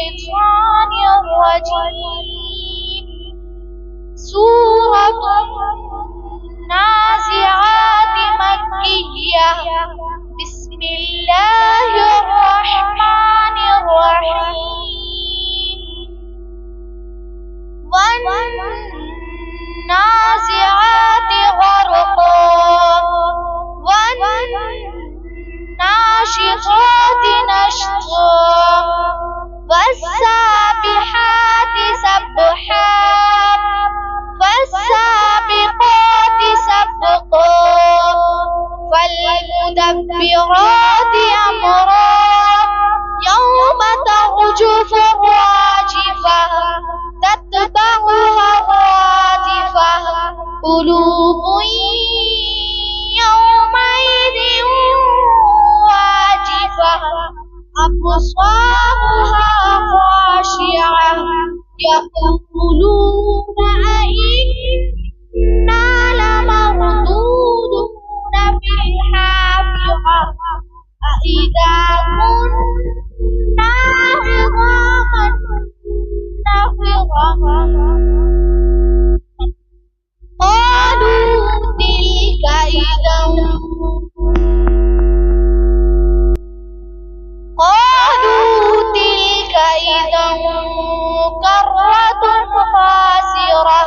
الشيطان الرجيم. سورة النازعات مكية. بسم الله الرحمن الرحيم. والنازعات غرقا والناشطات نشطا والسابحات سبحا فالسابقات سبقا فالمدبرات أمرا يوم ترجف الراجفة تتبعها الرادفة قلوب يومئذ واجفة أبصارها خاشعة يقولون أئنا لمردودون في الحافرة أإذا كنا عظاما نخرة قالوا تلك إذا كرة خاسرة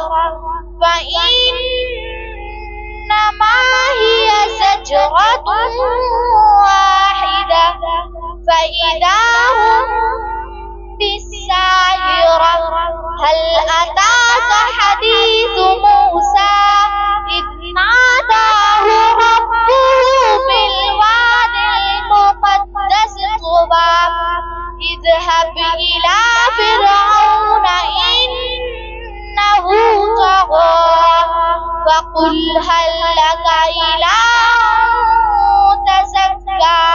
فإنما هي زجرة واحدة فإذا هم بالساهرة هل أتاك حديث موسى إذ ناداه ربه بالواد المقدس طوى اذهب إلى فرعون إنه طغى فقل هل لك إلى أن تزكى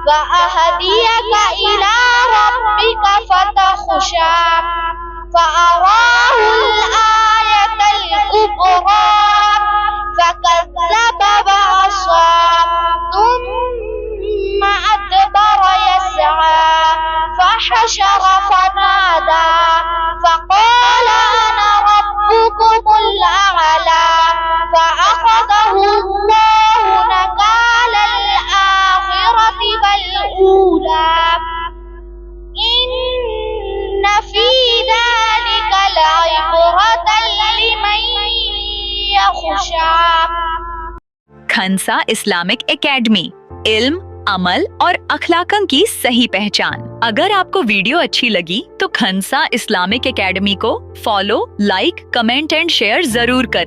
وأهديك إلى ربك فتخشى فأراه الآية الكبرى فكذب وعصى ثم أدبر يسعى فحشر فنادى فقال أنا ربكم الأعلى فأخذه الله نكال الآخرة والأولى إن في ذلك لعبرة لمن يخشى। Khansa Islamic academy, इल्म, अमल और अखलाकन की सही पहचान। अगर आपको वीडियो अच्छी लगी तो खंसा इस्लामिक एकेडमी को follow, like, comment and share जरूर करें।